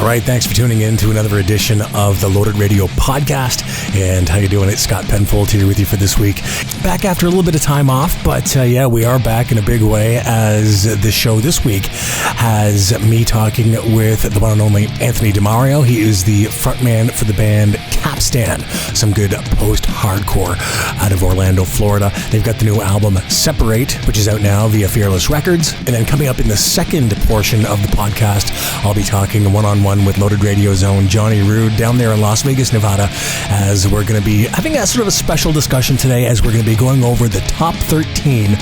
All right, thanks for tuning in to another edition of the Loaded Radio podcast. And how you doing? It's Scott Penfold here with you for this week. Back after a little bit of time off, but yeah, we are back in a big way, as the show this week has me talking with the one and only Anthony Demario. He is the frontman for the band Capstan, some good post-hardcore out of Orlando, Florida. They've got the new album Separate, which is out now via Fearless Records. And then coming up in the second portion of the podcast, I'll be talking one-on-one with Loaded Radio's own Johnny Rude down there in Las Vegas, Nevada, as we're going to be having a sort of a special discussion today, as we're going to be going over the top 13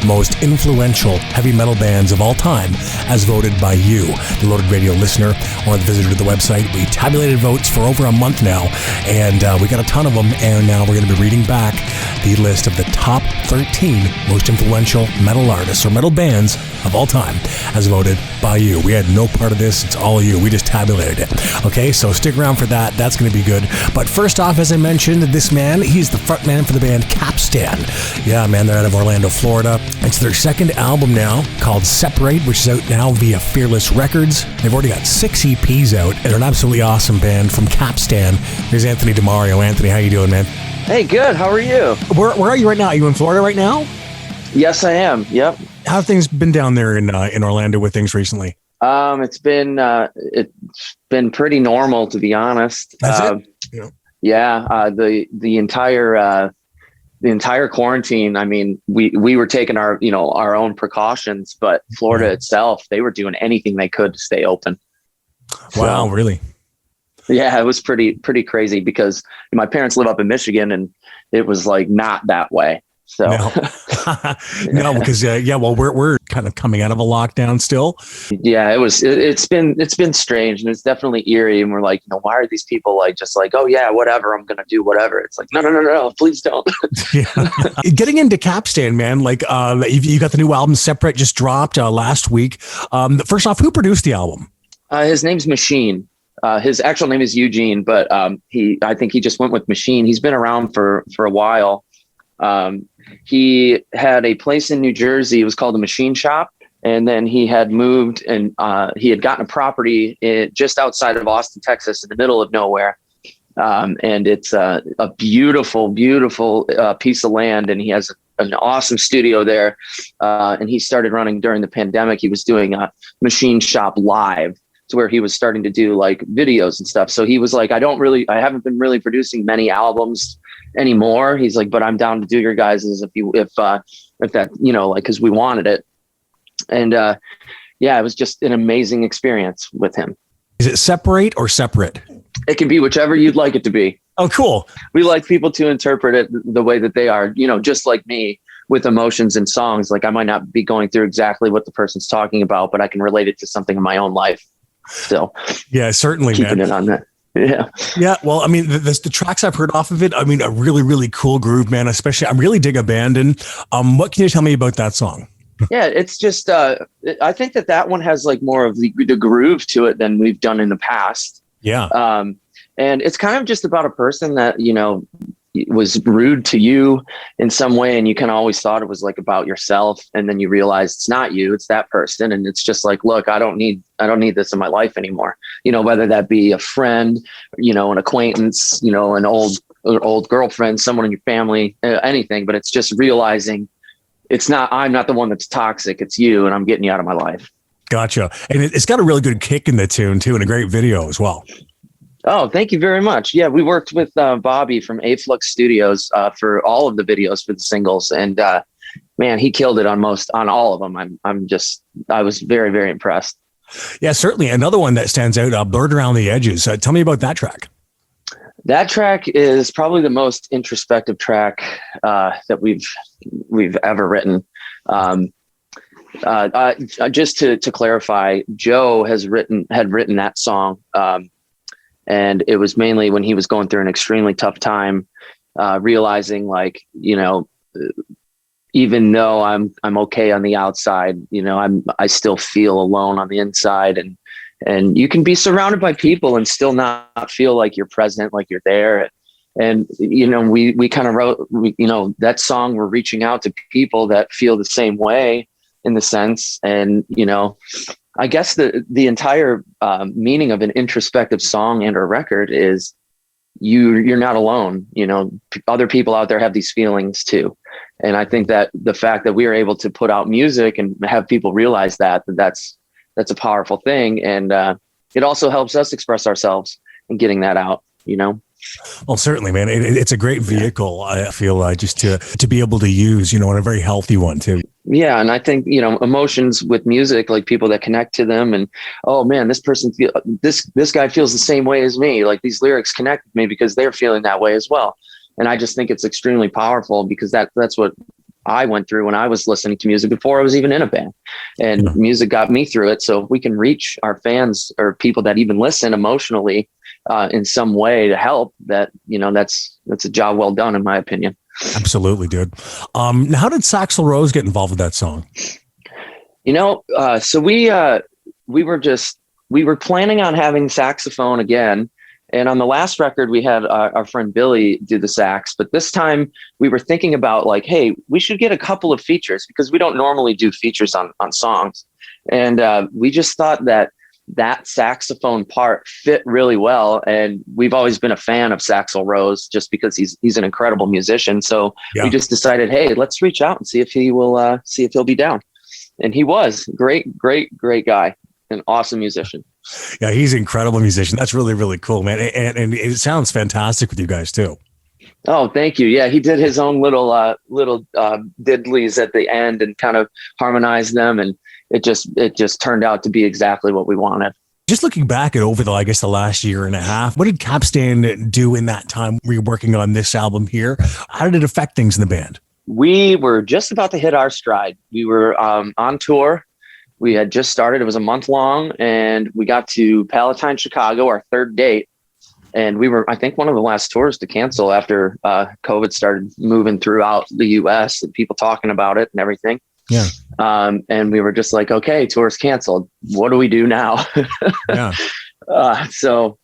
most influential heavy metal bands of all time as voted by you, the Loaded Radio listener, or the visitor to the website. We tabulated votes for over a month now, and we got a ton of them, and now we're going to be reading back the list of the top 13 most influential metal artists or metal bands of all time as voted by you. We had no part of this. It's all you. We just tabulated it. Okay, so stick around for that. That's going to be good. But first off, as I mentioned, this man, he's the frontman for the band Capstan. Yeah, man, they're out of Orlando, Florida. It's their second album now, called Separate, which is out now via Fearless Records. They've already got 6 EPs out, and they're an absolutely awesome band from Capstan. Here's Anthony Demario. Anthony, how you doing, man? Hey, good. How are you? Where are you right now? Are you in Florida right now? Yes, I am. Yep. How have things been down there in Orlando with things recently? It's been pretty normal, to be honest. That's it? Yeah. The entire quarantine. I mean, we were taking our own precautions, but Florida itself, they were doing anything they could to stay open. Wow, So, really? yeah, it was pretty crazy because my parents live up in Michigan, and it was like not that way. So no, because well, we're kind of coming out of a lockdown still. Yeah, it's been strange, and it's definitely eerie. And we're like, why are these people just like, oh yeah, whatever, I'm gonna do whatever. It's like, no, please don't. Yeah. Getting into Capstan, man, like you got the new album Separate just dropped last week. First off, who produced the album? His name's Machine. His actual name is Eugene, but I think he just went with Machine. He's been around for a while. He had a place in New Jersey. It was called the Machine Shop. And then he had moved, and he had gotten a property just outside of Austin, Texas, in the middle of nowhere. And it's a beautiful, beautiful piece of land. And he has an awesome studio there. And he started running during the pandemic. He was doing a Machine Shop Live, to where he was starting to do like videos and stuff. So he was like, I haven't been really producing many albums anymore. He's like, but I'm down to do your guys's if that, cause we wanted it. And it was just an amazing experience with him. Is it Separate or Separate? It can be whichever you'd like it to be. Oh, cool. We like people to interpret it the way that they are, just like me with emotions and songs. Like I might not be going through exactly what the person's talking about, but I can relate it to something in my own life. So yeah, certainly, keeping it on that. Yeah. Well, I mean, the tracks I've heard off of it, I mean, a really, really cool groove, man. Especially, I really dig Abandon. What can you tell me about that song? Yeah, it's just, I think that one has like more of the groove to it than we've done in the past. Yeah. And it's kind of just about a person that, was rude to you in some way, and you kind of always thought it was like about yourself, and then you realize it's not you, it's that person. And it's just like, look, I don't need this in my life anymore, whether that be a friend, an acquaintance, an old girlfriend, someone in your family, anything. But it's just realizing I'm not the one that's toxic, it's you, and I'm getting you out of my life. Gotcha. And it's got a really good kick in the tune too, and a great video as well. Oh, thank you very much. Yeah, we worked with Bobby from A-Flux Studios for all of the videos for the singles, and man, he killed it on all of them. I was very, very impressed. Yeah, certainly. Another one that stands out, Blurred Around the Edges. Tell me about that track. That track is probably the most introspective track that we've ever written. Just to clarify, Joe had written that song. And it was mainly when he was going through an extremely tough time, realizing like, even though I'm okay on the outside, I still feel alone on the inside, and you can be surrounded by people and still not feel like you're present, like you're there. And, we kind of wrote, that song, we're reaching out to people that feel the same way in the sense. And, I guess the entire meaning of an introspective song and or record is you're not alone. You know, other people out there have these feelings too. And I think that the fact that we are able to put out music and have people realize that's a powerful thing. And it also helps us express ourselves and getting that out, you know? Well, certainly, man. It's a great vehicle, I feel, just to be able to use, you know, and a very healthy one too. Yeah. And I think, you know, emotions with music, like people that connect to them and, oh man, this person, this guy feels the same way as me. Like these lyrics connect with me because they're feeling that way as well. And I just think it's extremely powerful because that's what I went through when I was listening to music before I was even in a band, and music got me through it. So if we can reach our fans or people that even listen emotionally in some way to help, that, you know, that's a job well done, in my opinion. Absolutely, dude. Now, how did Saxel Rose get involved with that song? You know, so we were planning on having saxophone again. And on the last record, we had our friend Billy do the sax, but this time we were thinking about like, hey, we should get a couple of features because we don't normally do features on songs. And we just thought that saxophone part fit really well. And we've always been a fan of Saxel Rose just because he's an incredible musician. So we just decided, hey, let's reach out and see if he'll be down. And he was great guy, an awesome musician. Yeah, he's an incredible musician. That's really, really cool, man. And it sounds fantastic with you guys too. Oh, thank you. Yeah, he did his own little diddlies at the end and kind of harmonized them, and it just turned out to be exactly what we wanted. Just looking back at over the last year and a half, what did Capstan do in that time? Were you working on this album here? How did it affect things in the band? We were just about to hit our stride. We were on tour. We had just started. It was a month long, and we got to Palatine, Chicago, our third date. And we were, I think, one of the last tours to cancel after COVID started moving throughout the U.S. and people talking about it and everything. Yeah. And we were just like, okay, tour's canceled. What do we do now? Yeah. So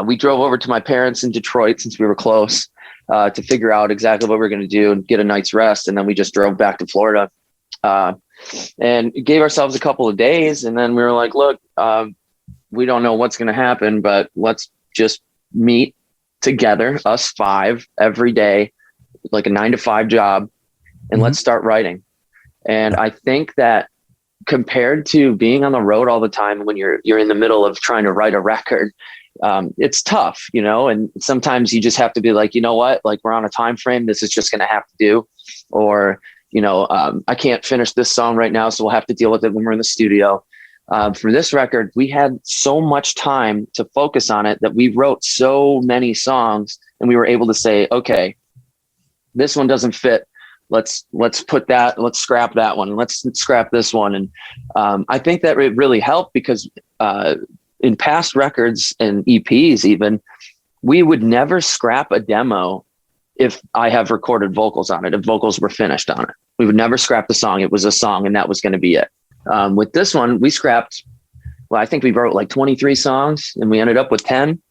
we drove over to my parents in Detroit since we were close to figure out exactly what we were going to do and get a night's rest. And then we just drove back to Florida and gave ourselves a couple of days. And then we were like, look, we don't know what's going to happen, but let's just meet together, us five, every day, like a 9-to-5 job, and let's start writing. And I think that compared to being on the road all the time, when you're in the middle of trying to write a record, it's tough, you know, and sometimes you just have to be like, you know what, like we're on a time frame. This is just going to have to do, or, you know, I can't finish this song right now, so we'll have to deal with it when we're in the studio. For this record, we had so much time to focus on it that we wrote so many songs, and we were able to say, okay, this one doesn't fit. Let's scrap that one. Let's scrap this one. And I think that it really helped because in past records and EPs, even, we would never scrap a demo if I have recorded vocals on it, if vocals were finished on it. We would never scrap the song. It was a song, and that was going to be it. With this one, we scrapped, well, I think we wrote like 23 songs, and we ended up with 10.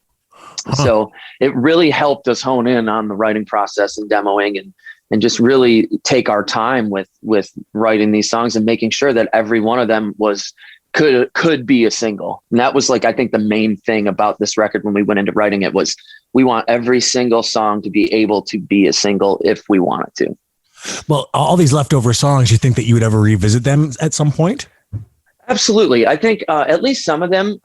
So it really helped us hone in on the writing process and demoing and just really take our time with writing these songs and making sure that every one of them could be a single. And that was like, I think the main thing about this record when we went into writing it was we want every single song to be able to be a single if we want it to. Well, all these leftover songs, you think that you would ever revisit them at some point? Absolutely. I think at least some of them,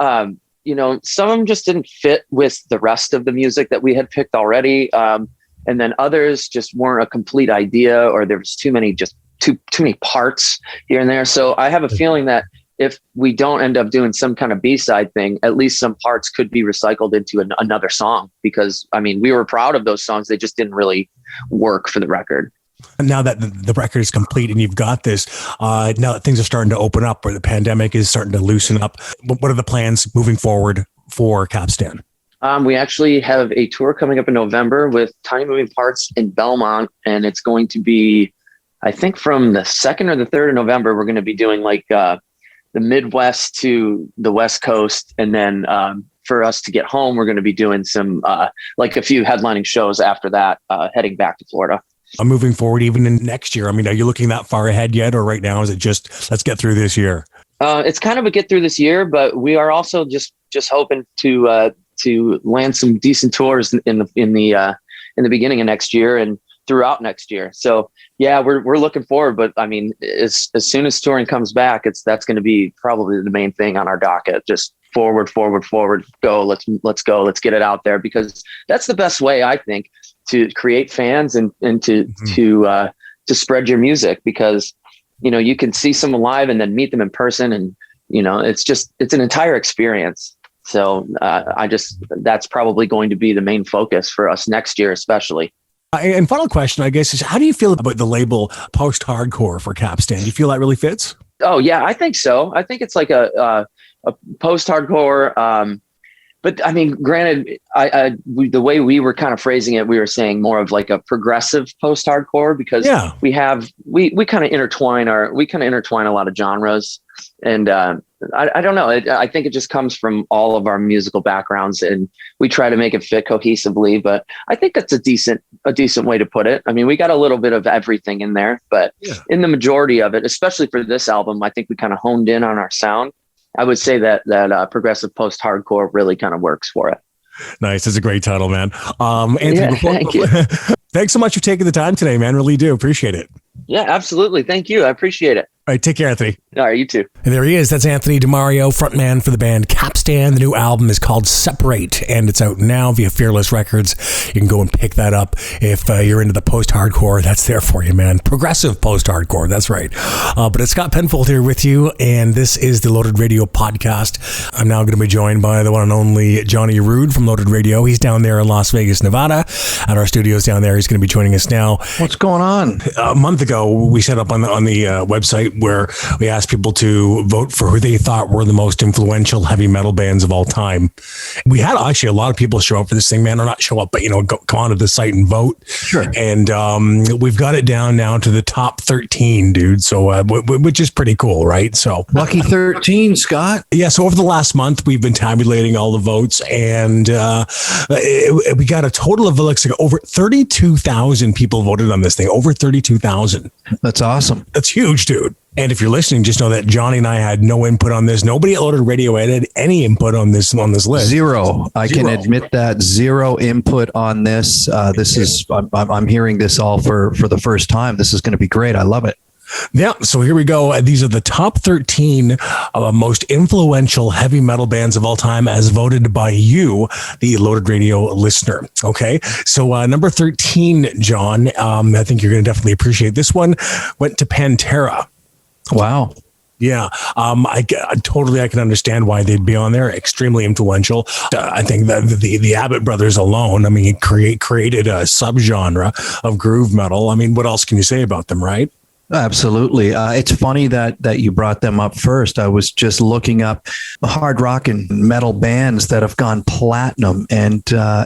you know, some of them just didn't fit with the rest of the music that we had picked already. And then others just weren't a complete idea, or there was too many parts here and there. So I have a feeling that if we don't end up doing some kind of B-side thing, at least some parts could be recycled into another song, because I mean, we were proud of those songs. They just didn't really work for the record. And now that the record is complete and you've got this, now that things are starting to open up, or the pandemic is starting to loosen up, what are the plans moving forward for Capstan? We actually have a tour coming up in November with Tiny Moving Parts in Belmont, and it's going to be, I think, from the 2nd or the 3rd of November. We're going to be doing like the Midwest to the West Coast, and then for us to get home, we're going to be doing some like a few headlining shows after that, heading back to Florida. Moving forward, even in next year, I mean, are you looking that far ahead yet, or right now is it just let's get through this year? It's kind of a get through this year, but we are also just hoping to land some decent tours in the beginning of next year and throughout next year. So yeah, we're looking forward, but I mean, as soon as touring comes back, that's going to be probably the main thing on our docket. Just forward, go. Let's go. Let's get it out there, because that's the best way, I think, to create fans and to spread your music, because, you know, you can see someone live and then meet them in person, and, you know, it's an entire experience. So that's probably going to be the main focus for us next year, especially. And final question, I guess, is how do you feel about the label post-hardcore for Capstan? Do you feel that really fits? Oh yeah, I think so. I think it's like a post-hardcore. But I mean, granted, the way we were kind of phrasing it, we were saying more of like a progressive post-hardcore, because we kind of intertwine a lot of genres, and I don't know. I think it just comes from all of our musical backgrounds, and we try to make it fit cohesively. But I think that's a decent way to put it. I mean, we got a little bit of everything in there, but in the majority of it, especially for this album, I think we kind of honed in on our sound. I would say that progressive post-hardcore really kind of works for it. Nice. That's a great title, man. Anthony, thank you. Thanks so much for taking the time today, man. Really do appreciate it. Yeah, absolutely. Thank you. I appreciate it. All right. Take care, Anthony. All right. You too. And there he is. That's Anthony Demario, frontman for the band Capstan. The new album is called Separate, and it's out now via Fearless Records. You can go and pick that up if you're into the post-hardcore. That's there for you, man. Progressive post-hardcore. That's right. But it's Scott Penfold here with you, and this is the Loaded Radio podcast. I'm now going to be joined by the one and only Johnny Rude from Loaded Radio. He's down there in Las Vegas, Nevada, at our studios down there. He's going to be joining us now. What's going on? A month ago, we set up on the website where we asked people to vote for who they thought were the most influential heavy metal bands of all time. We had actually a lot of people show up for this thing, man, or not show up, but, you know, come onto the site and vote. Sure. And we've got it down now to the top 13, dude. So, which is pretty cool, right? So lucky 13, Scott. Yeah. So over the last month, we've been tabulating all the votes, and we got a total of like over 32,000 people voted on this thing. Over 32,000. That's awesome. That's huge, dude. And if you're listening, just know that Johnny and I had no input on this. Nobody at Loaded Radio had any input on this list. Zero. I can admit that. Zero input on this. I'm hearing this all for the first time. This is going to be great. I love it. Yeah, so here we go. These are the top 13 most influential heavy metal bands of all time as voted by you, the Loaded Radio listener. Okay, so number 13, John, I think you're going to definitely appreciate this one, went to Pantera. Wow. Yeah, I can understand why they'd be on there. Extremely influential. I think that the Abbott brothers alone, I mean, created a subgenre of groove metal. I mean, what else can you say about them, right? Absolutely. It's funny that you brought them up first. I was just looking up hard rock and metal bands that have gone platinum, and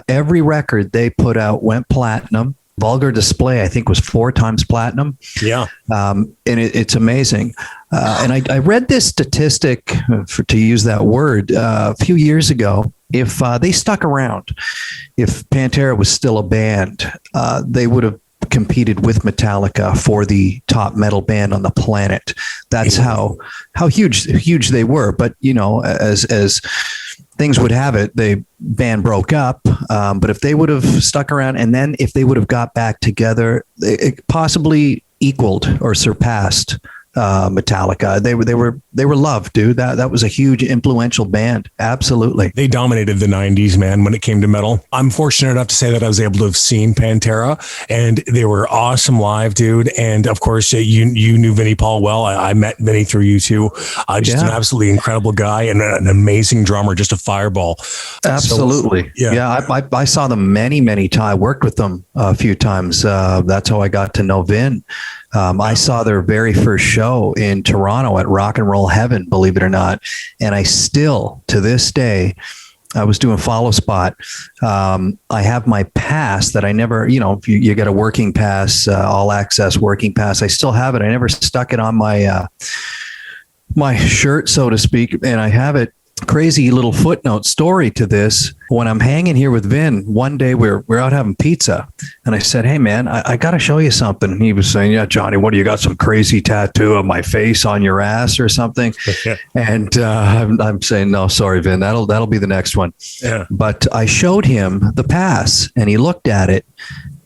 every record they put out went platinum. Vulgar Display, I think, was 4 times platinum. Yeah. And it's amazing. And I read this statistic, to use that word, a few years ago. If they stuck around, if Pantera was still a band, they would have competed with Metallica for the top metal band on the planet. That's how huge they were. But, you know, as things would have it, the band broke up. But if they would have stuck around, and then if they would have got back together, it possibly equaled or surpassed Metallica. They were loved, dude. That was a huge influential band. Absolutely. They dominated the 90s, man, when it came to metal. I'm fortunate enough to say that I was able to have seen Pantera, and they were awesome live, dude. And of course, you knew Vinnie Paul well. I met Vinnie through you too. Just an absolutely incredible guy and an amazing drummer, just a fireball. Absolutely. So, I saw them many times. I worked with them a few times. That's how I got to know Vin. I saw their very first show in Toronto at Rock and Roll Heaven, believe it or not. And I still, to this day, I was doing Follow Spot. I have my pass that I never, if you get a working pass, all access working pass, I still have it. I never stuck it on my my shirt, so to speak. And I have it crazy little footnote story to this. When I'm hanging here with Vin, one day we're out having pizza, and I said, "Hey man, I got to show you something." And he was saying, "Yeah, Johnny, what do you got? Some crazy tattoo of my face on your ass or something?" And I'm saying, "No, sorry, Vin, that'll be the next one." Yeah. But I showed him the pass, and he looked at it,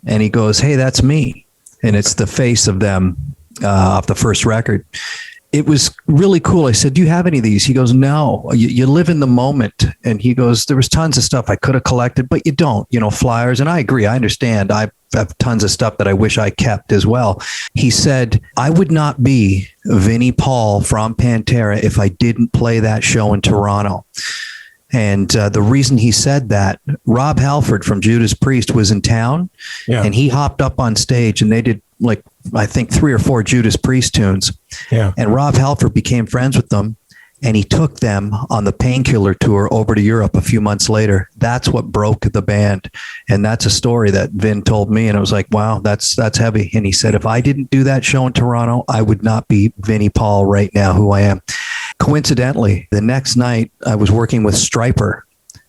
and he goes, "Hey, that's me," and it's the face of them off the first record. It was really cool. I said, "Do you have any of these?" He goes, "No, you live in the moment." And he goes, "There was tons of stuff I could have collected, but you don't, flyers." And I agree. I understand. I have tons of stuff that I wish I kept as well. He said, "I would not be Vinnie Paul from Pantera if I didn't play that show in Toronto." And the reason he said that, Rob Halford from Judas Priest was in town, and he hopped up on stage, and they did I think 3 or 4 Judas Priest tunes. Yeah. And Rob Halford became friends with them, and he took them on the Painkiller tour over to Europe a few months later. That's what broke the band. And that's a story that Vin told me. And I was like, wow, that's heavy. And he said, if I didn't do that show in Toronto, I would not be Vinnie Paul right now, who I am. Coincidentally, the next night I was working with Stryper,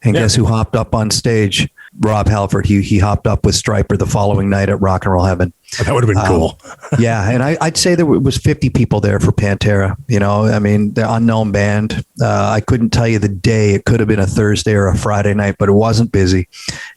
and guess who hopped up on stage? Rob Halford. He hopped up with Stryper the following night at Rock and Roll Heaven. That would have been cool. Yeah, and I'd say there was 50 people there for Pantera. The unknown band. I couldn't tell you the day. It could have been a Thursday or a Friday night, but it wasn't busy.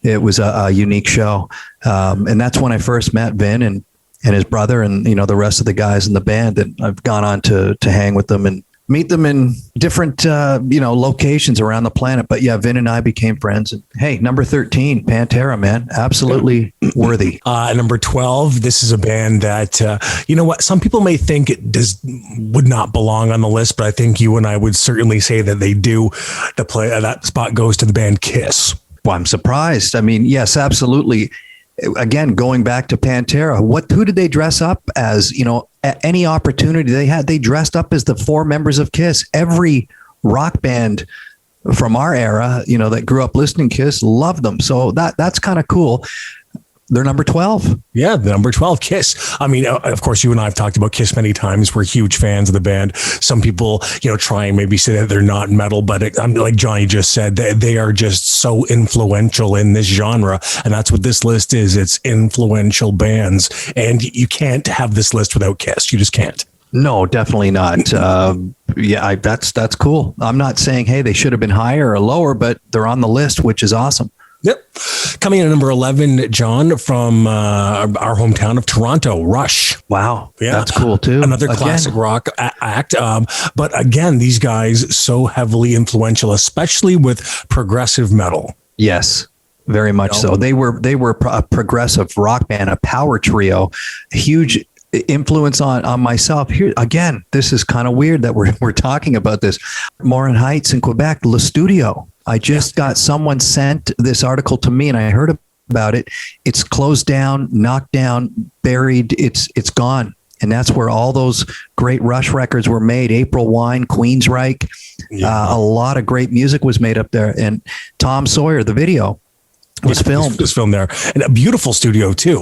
It was a unique show, and that's when I first met Vin and his brother, and the rest of the guys in the band. And I've gone on to hang with them and meet them in different, locations around the planet. But yeah, Vin and I became friends. And hey, number 13, Pantera, man, absolutely worthy. Number 12, this is a band that, some people may think it would not belong on the list, but I think you and I would certainly say that they do. That spot goes to the band Kiss. Well, I'm surprised. I mean, yes, absolutely. Again, going back to Pantera, who did they dress up as? At any opportunity they had, they dressed up as the 4 members of Kiss. Every rock band from our era, that grew up listening to Kiss, loved them. So that's kind of cool. They're number 12. Yeah, the number 12, Kiss. I mean, of course, you and I have talked about Kiss many times. We're huge fans of the band. Some people, try and maybe say that they're not metal, but like Johnny just said, they are just so influential in this genre. And that's what this list is. It's influential bands. And you can't have this list without Kiss. You just can't. No, definitely not. That's cool. I'm not saying, hey, they should have been higher or lower, but they're on the list, which is awesome. Yep. Coming in at number 11, John, from our hometown of Toronto, Rush. Wow. Yeah. That's cool too. Another classic rock act. But again, these guys so heavily influential, especially with progressive metal. Yes, very much so. They were a progressive rock band, a power trio, huge influence on myself. Here again, this is kind of weird that we're talking about this. Morin Heights in Quebec, Le Studio. I just got someone sent this article to me, and I heard about it. It's closed down, knocked down, buried. It's gone. And that's where all those great Rush records were made. April Wine, Queensryche. A lot of great music was made up there. And Tom Sawyer, the video, was filmed. It was filmed there. And a beautiful studio, too.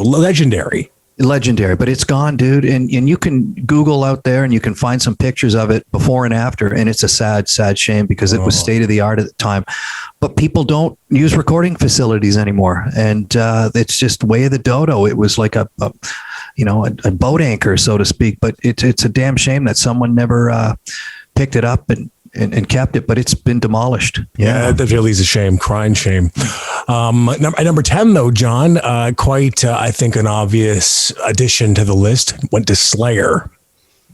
Legendary, but it's gone, dude. And you can Google out there and you can find some pictures of it before and after. And it's a sad, sad shame because it was state of the art at the time. But people don't use recording facilities anymore. And it's just way of the dodo. It was like a boat anchor, so to speak. But it's a damn shame that someone never picked it up and kept it, but it's been demolished. Yeah, that really is a shame, crying shame. At number 10, though, John, quite, I think, an obvious addition to the list, went to Slayer.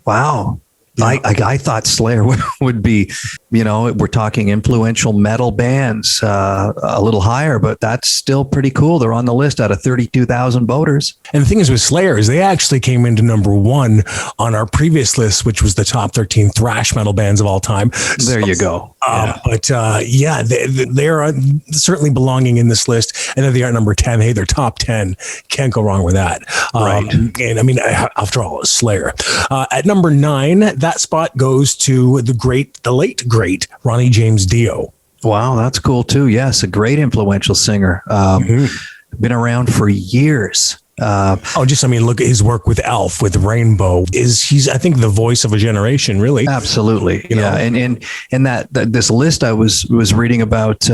Wow. Yeah. I thought Slayer would be, we're talking influential metal bands a little higher, but that's still pretty cool. They're on the list out of 32,000 voters. And the thing is with Slayer is they actually came into number 1 on our previous list, which was the top 13 thrash metal bands of all time. There you go. But they're certainly belonging in this list. And then they are at number 10. Hey, they're top 10. Can't go wrong with that. Right. And I mean, after all, it's Slayer. At number 9, that spot goes to the late great Ronnie James Dio. Wow, that's cool too. Yes, a great influential singer. Been around for years. Look at his work with Elf, with Rainbow. He's I think the voice of a generation, really. Absolutely. Yeah. And that this list I was reading about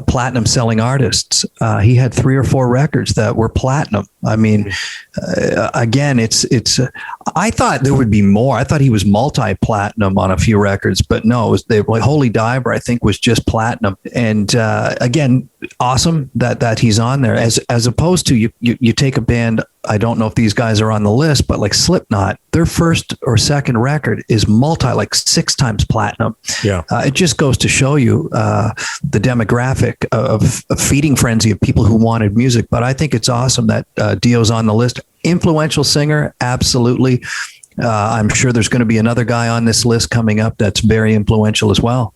platinum selling artists. He had 3 or 4 records that were platinum. I mean, again, I thought there would be more. I thought he was multi-platinum on a few records, but no, like Holy Diver, I think, was just platinum. And again, awesome that he's on there, as opposed to you take a band. I don't know if these guys are on the list, but like Slipknot, their first or second record is like 6 times platinum. Yeah. It just goes to show you the demographic of a feeding frenzy of people who wanted music. But I think it's awesome that Dio's on the list. Influential singer, absolutely. I'm sure there's going to be another guy on this list coming up that's very influential as well.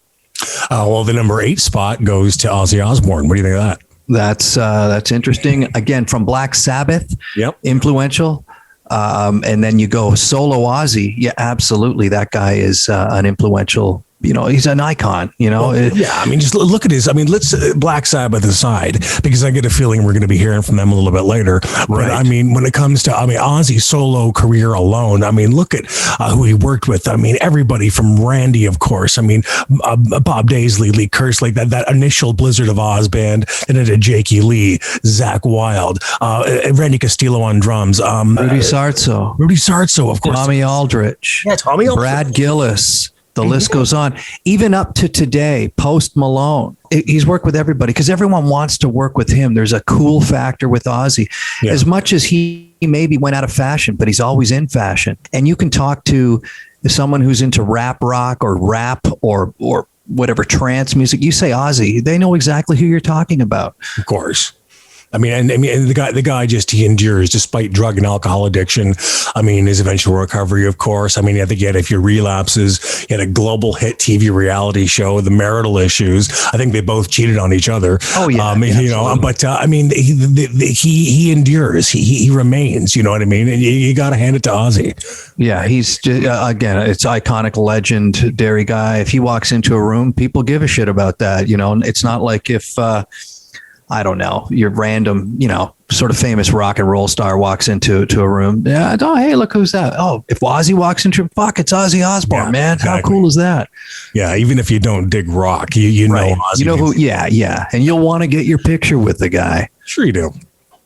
The number 8 spot goes to Ozzy Osbourne. What do you think of that? That's interesting. Again, from Black Sabbath, yep. Influential. And then you go solo Ozzy. Yeah, absolutely. That guy is an influential, he's an icon, just look at his, let's Black Sabbath aside, because I get a feeling we're going to be hearing from them a little bit later. Right. But when it comes to, Ozzy's solo career alone, look at who he worked with. Everybody from Randy, of course. Bob Daisley, Lee Kerslake, that initial Blizzard of Oz band, and it had Jakey Lee, Zakk Wylde, Randy Castillo on drums, Rudy Sarzo, of course, Tommy Aldrich, Brad Gillis. The list goes on, even up to today, Post Malone. He's worked with everybody because everyone wants to work with him. There's a cool factor with Ozzy. Yeah. As much as he maybe went out of fashion, but he's always in fashion. And you can talk to someone who's into rap rock or rap or whatever trance music. You say Ozzy, they know exactly who you're talking about. Of course. The guy he endures despite drug and alcohol addiction. His eventual recovery, of course. I think he had a few relapses. He had a global hit TV reality show, The Marital Issues. I think they both cheated on each other. Oh yeah, he endures. He remains. You know what I mean? And you got to hand it to Ozzy. Yeah, he's again, it's iconic legend, dairy guy. If he walks into a room, people give a shit about that. It's not like if. I don't know, your random, sort of famous rock and roll star walks into a room. Yeah, hey, look who's that. Oh, if Ozzy walks into, it's Ozzy Osbourne, man. Exactly. How cool is that? Yeah, even if you don't dig rock, you know right. Ozzy. You know who? Yeah, and you'll want to get your picture with the guy. Sure you do.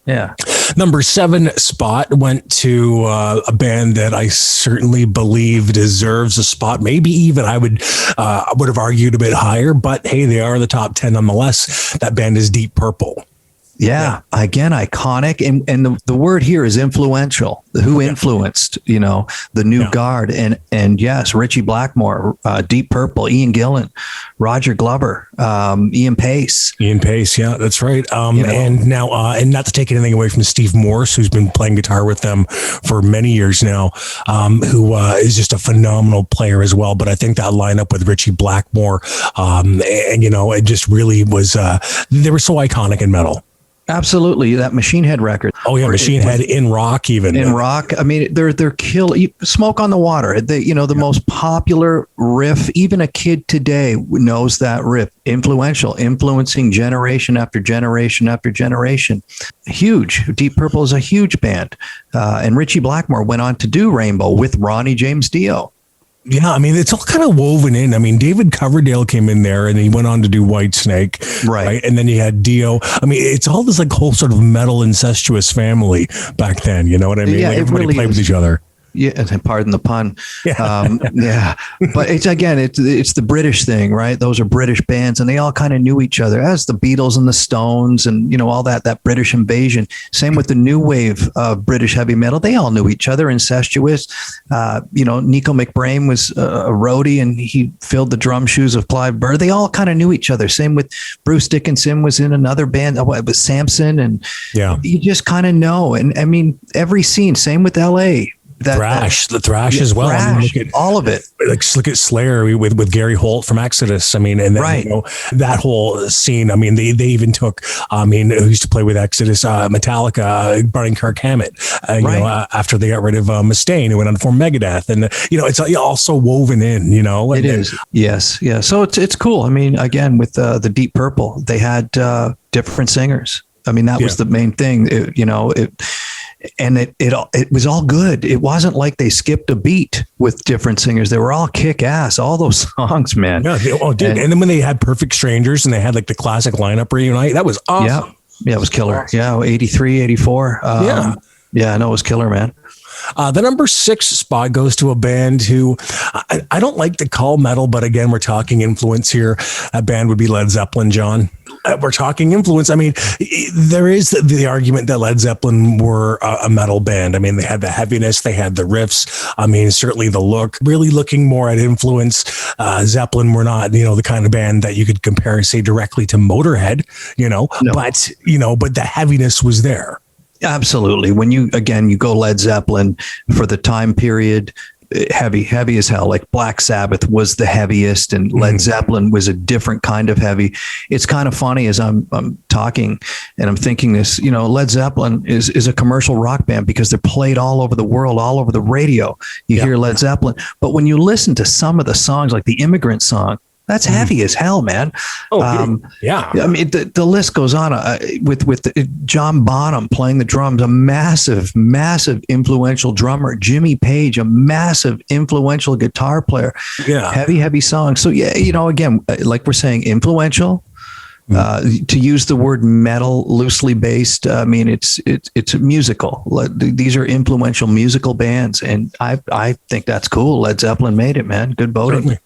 Yeah. Number 7 spot went to a band that I certainly believe deserves a spot. Maybe even I would have argued a bit higher, but hey, they are the top 10 nonetheless. That band is Deep Purple. Yeah. Again, iconic. And the word here is influential. Who influenced, the new guard. And yes, Richie Blackmore, Deep Purple, Ian Gillan, Roger Glover, Ian Pace. Yeah, that's right. And now, and not to take anything away from Steve Morse, who's been playing guitar with them for many years now, who is just a phenomenal player as well. But I think that lineup with Richie Blackmore, it just really was, they were so iconic in metal. Absolutely, that Machine Head record. Oh yeah, Machine Head in rock even. In rock, they're kill. Smoke on the Water. The most popular riff. Even a kid today knows that riff. Influencing generation after generation after generation. Huge. Deep Purple is a huge band, and Richie Blackmore went on to do Rainbow with Ronnie James Dio. Yeah, it's all kind of woven in. David Coverdale came in there and he went on to do Whitesnake. Right. And then you had Dio. It's all this like whole sort of metal incestuous family back then. You know what I mean? Yeah, everybody really played with each other. Yeah, pardon the pun. Yeah. But it's the British thing, right? Those are British bands and they all kind of knew each other, as the Beatles and the Stones and, all that British invasion. Same with the new wave of British heavy metal. They all knew each other, incestuous. Nico McBrain was a roadie and he filled the drum shoes of Clive Burr. They all kind of knew each other. Same with Bruce Dickinson was in another band. It was Samson. And you just kind of know. And every scene, same with LA. The thrash as well. Thrash, all of it. Look at Slayer with Gary Holt from Exodus. And then that whole scene. They even took. Who used to play with Exodus? Metallica, Brian Kirk Hammett. After they got rid of Mustaine, who went on to form Megadeth, and it's also woven in. It is. Yes. Yeah. So it's cool. Again, with the Deep Purple, they had different singers. That was the main thing. and it was all good. It wasn't like they skipped a beat with different singers. They were all kick ass. All those songs, man. Yeah, and then when they had Perfect Strangers and they had like the classic lineup reunite, that was awesome. Yeah, it was killer. Yeah, 83, 84. Yeah, no, it was killer, man. The number 6 spot goes to a band who I don't like to call metal, but again, we're talking influence here. That band would be Led Zeppelin, John. We're talking influence. I mean, there is the argument that Led Zeppelin were a metal band. I mean, they had the heaviness, they had the riffs. I mean, certainly the look, really looking more at influence. Zeppelin were not, the kind of band that you could compare, say, directly to Motorhead, no. but the heaviness was there. Absolutely. When you go Led Zeppelin for the time period, heavy as hell. Like Black Sabbath was the heaviest, and Led Zeppelin was a different kind of heavy. It's kind of funny as I'm talking and I'm thinking this, Led Zeppelin is a commercial rock band because they're played all over the world, all over the radio. You hear Led Zeppelin, but when you listen to some of the songs, like the Immigrant Song, that's heavy as hell, man. Yeah. I mean, the list goes on with John Bonham playing the drums, a massive influential drummer. Jimmy Page, a massive influential guitar player. Yeah. Heavy songs. So yeah, again, like we're saying, influential. To use the word metal loosely based, I mean, it's musical. These are influential musical bands, and I think that's cool. Led Zeppelin made it, man. Good voting. Certainly.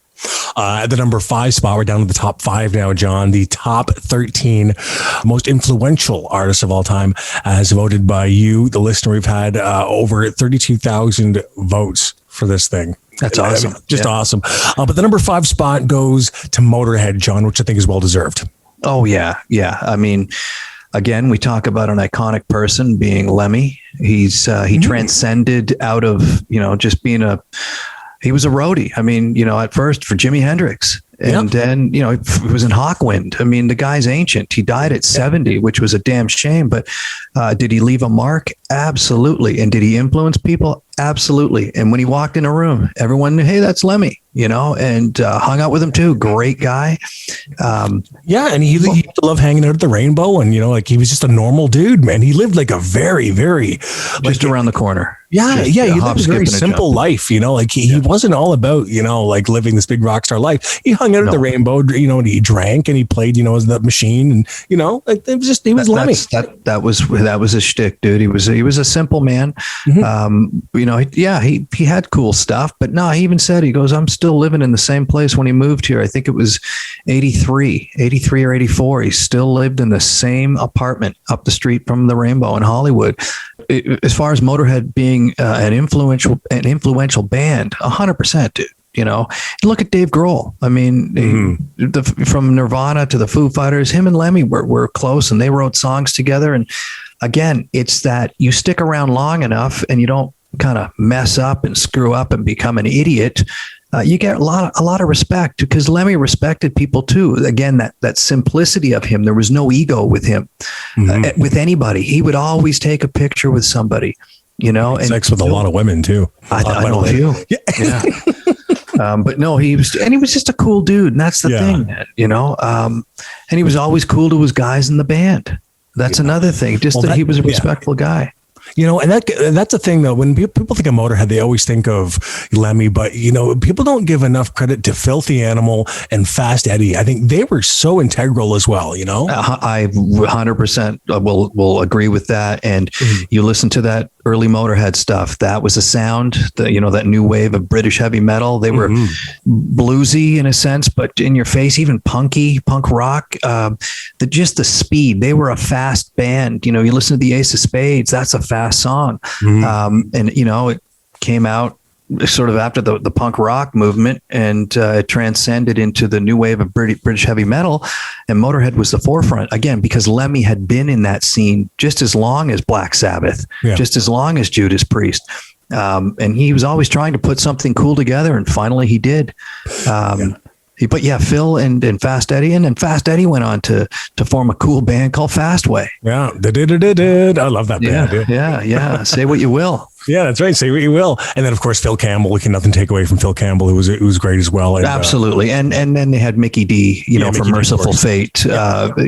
At the number 5 spot, we're down to the top 5 now, John. The top 13 most influential artists of all time, as voted by you, the listener. We've had over 32,000 votes for this thing. That's awesome. Awesome. But the number 5 spot goes to Motorhead, John, which I think is well deserved. Oh, yeah. I mean, again, we talk about an iconic person being Lemmy. He transcended out of, just being he was a roadie. I mean, at first for Jimi Hendrix, and then, he was in Hawkwind. I mean, the guy's ancient. He died at 70, which was a damn shame. But did he leave a mark? Absolutely. And did he influence people? Absolutely. And when he walked in a room, everyone knew, hey, that's Lemmy, and hung out with him too. Great guy. And he used to love hanging out at the Rainbow, and, he was just a normal dude, man. He lived like a very, very... just around the corner. He lived a very simple life, he wasn't all about, living this big rock star life. He hung out at the Rainbow, and he drank and he played, the machine, and, he was Lemmy. That was his shtick, dude. He was a simple man. He had cool stuff, but no, he even said, he goes, I'm still living in the same place when he moved here. I think it was 83 or 84. He still lived in the same apartment up the street from the Rainbow in Hollywood. As far as Motorhead being an influential band, 100%, dude. Look at Dave Grohl. I mean, from Nirvana to the Foo Fighters, him and Lemmy were close, and they wrote songs together. And again, it's that you stick around long enough and you don't kind of mess up and screw up and become an idiot. You get a lot of respect, because Lemmy respected people too. Again, that simplicity of him. There was no ego with him, with anybody. He would always take a picture with somebody, and sex with a lot of women too. I know a few. Yeah. But no, he was just a cool dude. And that's the thing, and he was always cool to his guys in the band. That's another thing. Just that he was a respectful guy. And that's the thing, though. When people think of Motorhead, they always think of Lemmy, but, people don't give enough credit to Filthy Animal and Fast Eddie. I think they were so integral as well, I 100% will agree with that. And you listen to that early Motorhead stuff, that was a sound, that new wave of British heavy metal. They were bluesy in a sense, but in your face, even punk rock, just the speed. They were a fast band. You listen to the Ace of Spades, that's a fast song. And it came out sort of after the punk rock movement, and it transcended into the new wave of British heavy metal, and Motorhead was the forefront again, because Lemmy had been in that scene just as long as Black Sabbath, just as long as Judas Priest. And he was always trying to put something cool together, and finally he did. But Phil and Fast Eddie, and then Fast Eddie went on to form a cool band called Fastway. Yeah, I love that band. Yeah. Say what you will. Yeah, that's right. Say what you will. And then, of course, Phil Campbell. We can nothing take away from Phil Campbell, who was great as well. And, absolutely. And then they had Mickey D, from Merciful Fate.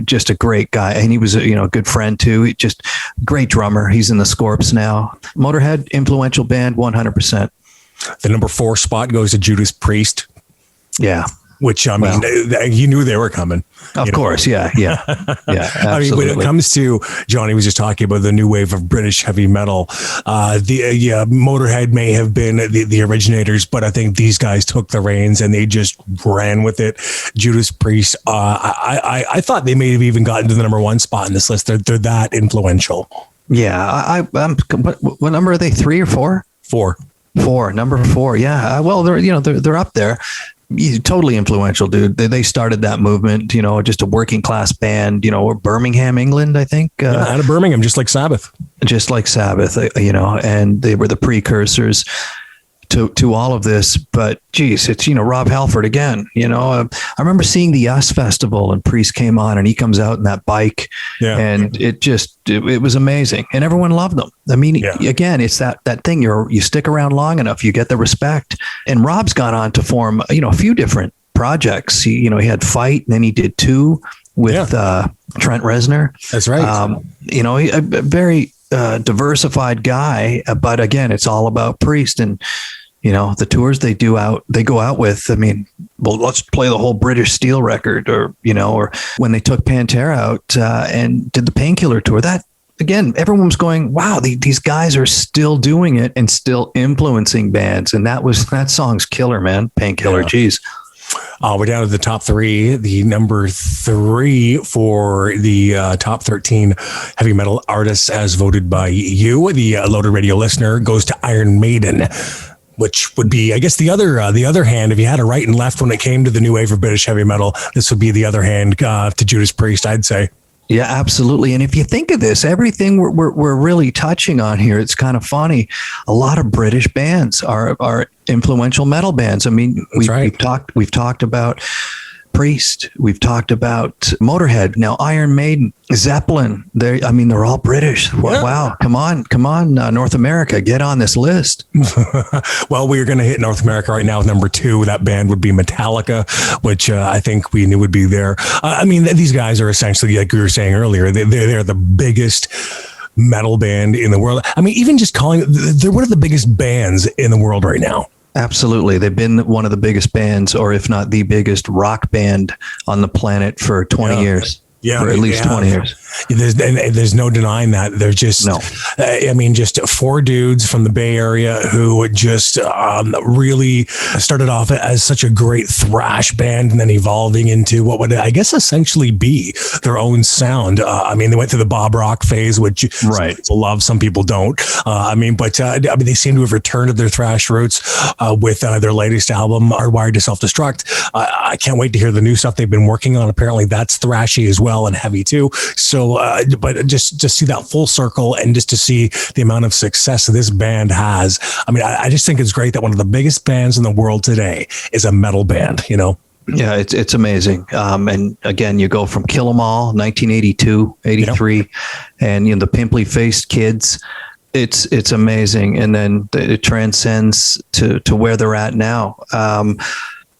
Just a great guy. And he was, a good friend too. Just great drummer. He's in the Scorps now. Motorhead, influential band, 100%. The number 4 spot goes to Judas Priest. Yeah. Which, I mean, you knew they were coming. Of course. Yeah. Absolutely. I mean, when it comes to, Johnny was just talking about the new wave of British heavy metal. Motorhead may have been the originators, but I think these guys took the reins and they just ran with it. Judas Priest, I thought they may have even gotten to the number 1 spot in this list. They're that influential. Yeah. What number are they? 3 or 4? 4. Number 4. Yeah. Well, they're up there. Totally influential, dude. They started that movement, just a working class band, Birmingham, England, I think. Out of Birmingham, just like Sabbath. And they were the precursors to all of this. But geez, it's, Rob Halford again, I remember seeing the US Festival and Priest came on and he comes out in that bike and it was amazing and everyone loved them. I mean, again, it's that thing, you stick around long enough, you get the respect. And Rob's gone on to form, a few different projects. He had Fight and then he did 2 with Trent Reznor. That's right. A very diversified guy, but again, it's all about Priest and the tours they go out with. I mean, well, let's play the whole British Steel record, or when they took Pantera out and did the Painkiller tour. That again, everyone was going, "Wow, these guys are still doing it and still influencing bands." And that song's killer, man. Painkiller, geez. We're down to the top 3. The number 3 for the top 13 heavy metal artists, as voted by you, the Loaded Radio listener, goes to Iron Maiden. Which would be, I guess, the other hand. If you had a right and left when it came to the new wave of British heavy metal, this would be the other hand to Judas Priest, I'd say. Yeah, absolutely. And if you think of this, everything we're really touching on here, it's kind of funny. A lot of British bands are influential metal bands. I mean, we've talked about Priest. We've talked about Motorhead. Now Iron Maiden, Zeppelin. They're all British. Yeah. Wow. Come on, North America, get on this list. Well, we're going to hit North America right now with number 2. That band would be Metallica, which I think we knew would be there. These guys are essentially, like we were saying earlier, they're the biggest metal band in the world. I mean, even just they're one of the biggest bands in the world right now. Absolutely. They've been one of the biggest bands, or if not the biggest rock band on the planet for 20 years. Yeah, for at least 20 years. There's no denying that. They're just, just 4 dudes from the Bay Area who just really started off as such a great thrash band and then evolving into what would, I guess, essentially be their own sound. They went through the Bob Rock phase, which some people love, some people don't. They seem to have returned to their thrash roots with their latest album, Hardwired to Self-Destruct. I can't wait to hear the new stuff they've been working on. Apparently that's thrashy as well and heavy too. So, but just see that full circle and just to see the amount of success this band has. I just think it's great that one of the biggest bands in the world today is a metal band, Yeah, it's amazing. And again, you go from Kill 'Em All, 1982, 83, and the pimply faced kids. It's amazing. And then it transcends to where they're at now.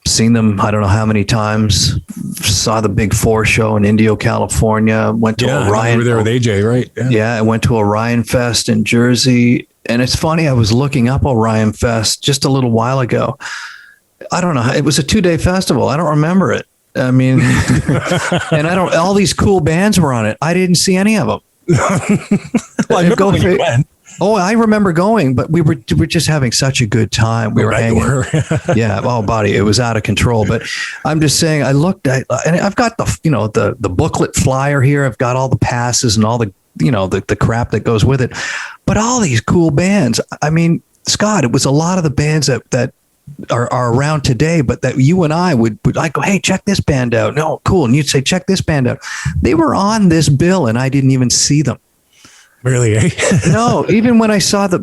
Seen them, I don't know how many times. Saw the Big 4 show in Indio, California. Went to Orion. You were there with AJ, right? Yeah, I went to Orion Fest in Jersey. And it's funny, I was looking up Orion Fest just a little while ago. I don't know. It was a 2-day festival. I don't remember it. And all these cool bands were on it. I didn't see any of them. Well, I remember when you went. Oh, I remember going, but we were just having such a good time. We were hanging. Yeah. Oh, buddy, it was out of control. But I'm just saying, and I've got the booklet flyer here. I've got all the passes and all the the crap that goes with it. But all these cool bands. Scott, it was a lot of the bands that are around today, but that you and I would go, hey, check this band out. No, cool. And you'd say, check this band out. They were on this bill and I didn't even see them. Really? Eh? No, even when I saw the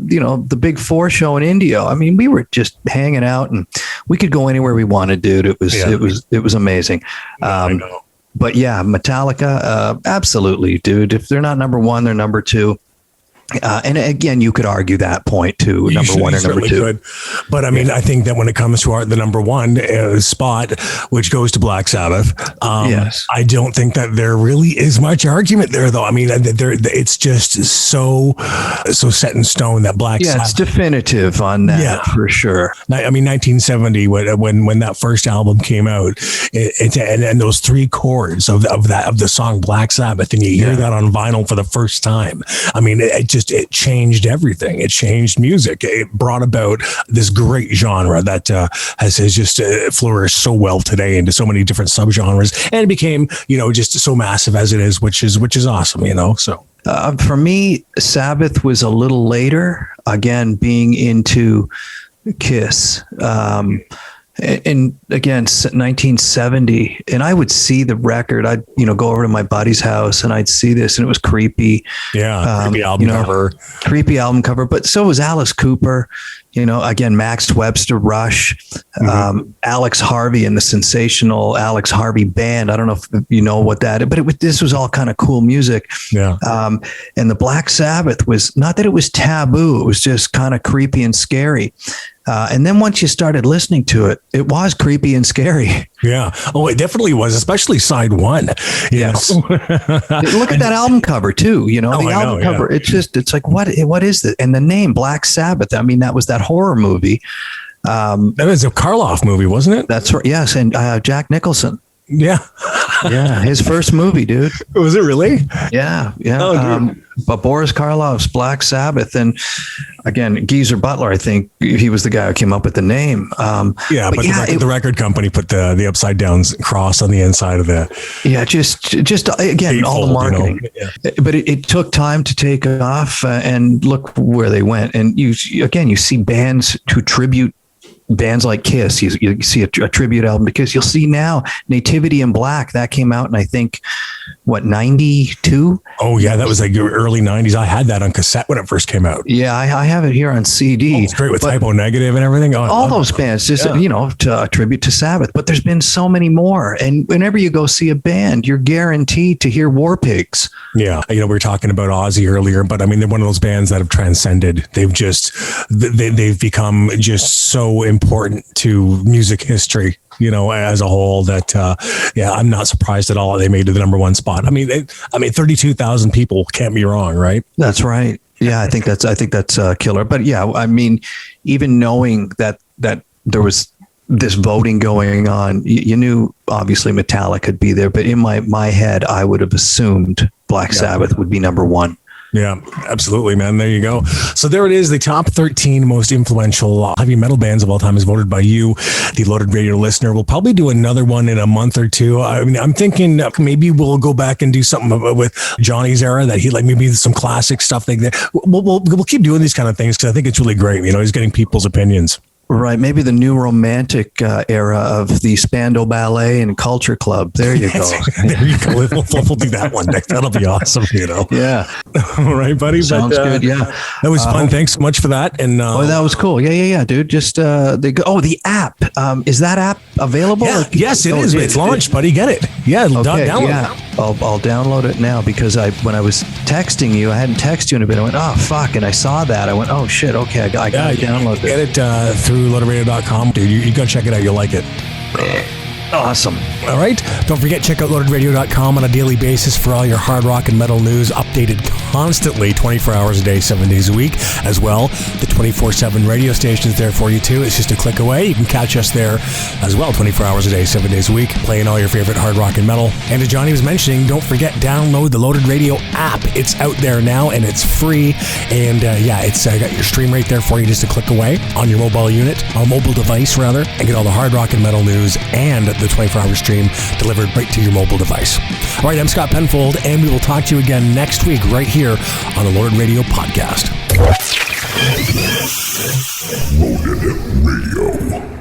Big 4 show in Indio, we were just hanging out and we could go anywhere we wanted, dude. It was amazing. But yeah, Metallica, absolutely, dude. If they're not number 1, they're number 2. And again, you could argue that point too, number one or number two. Could. But I mean, I think that when it comes to the number one spot, which goes to Black Sabbath, I don't think that there really is much argument there, though. I mean, it's just so set in stone that Black Sabbath. It's definitive on that for sure. I mean, 1970 when that first album came out, and those three chords of the song Black Sabbath, and you hear that on vinyl for the first time. I mean, it changed everything. It changed music. It brought about this great genre that has just flourished so well today into so many different subgenres, and it became, just so massive as it is, which is awesome, So for me, Sabbath was a little later. Again, being into Kiss. And again, 1970, and I would see the record. I'd go over to my buddy's house and I'd see this, and it was creepy. Yeah, creepy album cover. Creepy album cover, but so was Alice Cooper. Again, Max Webster, Rush, Alex Harvey and the sensational Alex Harvey Band. I don't know if you know what that, but this was all kind of cool music. Yeah. And the Black Sabbath was not that it was taboo; it was just kind of creepy and scary. And then once you started listening to it, it was creepy and scary. Yeah. Oh, it definitely was, especially side one. Yes. Look at that album cover too. The album cover. Yeah. It's like, what is this? And the name Black Sabbath. I mean, that was that horror movie. That was a Karloff movie, wasn't it? That's right. Yes. And Jack Nicholson. Yeah. Yeah. His first movie, dude. Was it really? Yeah. Yeah. Oh, but Boris Karloff's Black Sabbath. And again, Geezer Butler, I think he was the guy who came up with the name. But the record company put the upside down cross on the inside of the. Yeah. Just again, all the marketing. But it took time to take off, and look where they went. And you see bands who tribute bands like Kiss. You see a tribute album to Kiss. You'll see now Nativity in Black that came out in, I think, 92. Oh yeah, that was like early 90s. I had that on cassette when it first came out. Yeah, I have it here on CD. Oh, it's great with Typo Negative and everything. All those bands, just to a tribute to Sabbath. But there's been so many more. And whenever you go see a band, you're guaranteed to hear War Pigs. Yeah, we were talking about Ozzy earlier, but I mean, they're one of those bands that have transcended. They've become just so important to music history, as a whole, that I'm not surprised at all they made it the number one spot. I mean 32,000 people, can't be wrong, right? That's right. Yeah, I think that's killer. But yeah, I mean, even knowing that there was this voting going on, you knew obviously Metallica could be there, but in my head, I would have assumed Black Sabbath would be number one. Yeah, absolutely, man. There you go. So there it is. The top 13 most influential heavy metal bands of all time is voted by you, the Loaded Radio listener. We'll probably do another one in a month or two. I mean, I'm thinking maybe we'll go back and do something with Johnny's era, that he maybe some classic stuff like that. We'll keep doing these kind of things because I think it's really great. He's getting people's opinions. Right. Maybe the new romantic era of the Spandau Ballet and Culture Club. There you go. There you go. We'll do that one next. That'll be awesome, Yeah. All right, buddy. Sounds good. Yeah. That was fun. Thanks so much for that. And that was cool. Yeah, dude. Just the app. Is that app available? Yeah. Yes, it is. It's launched, buddy. Get it. Yeah. Okay, download it. I'll download it now, because when I was texting you, I hadn't texted you in a bit. I went, oh fuck, and I saw that. I went, oh shit. Okay, I got to download it. Get it through loadradio.com, dude. You got to check it out. You'll like it. Awesome. All right. Don't forget, check out loadradio.com on a daily basis for all your hard rock and metal news, updated constantly, 24 hours a day, 7 days a week. As well, the 24/7 radio station's there for you too. It's just a click away. You can catch us there as well, 24 hours a day, 7 days a week, playing all your favorite hard rock and metal. And as Johnny was mentioning, don't forget, download the Loaded Radio app. It's out there now, and it's free. And it's got your stream right there for you, just a click away on your mobile unit, or mobile device rather, and get all the hard rock and metal news and the 24-hour stream delivered right to your mobile device. All right, I'm Scott Penfold, and we will talk to you again next week right here on the Loaded Radio podcast. Loaded Radio.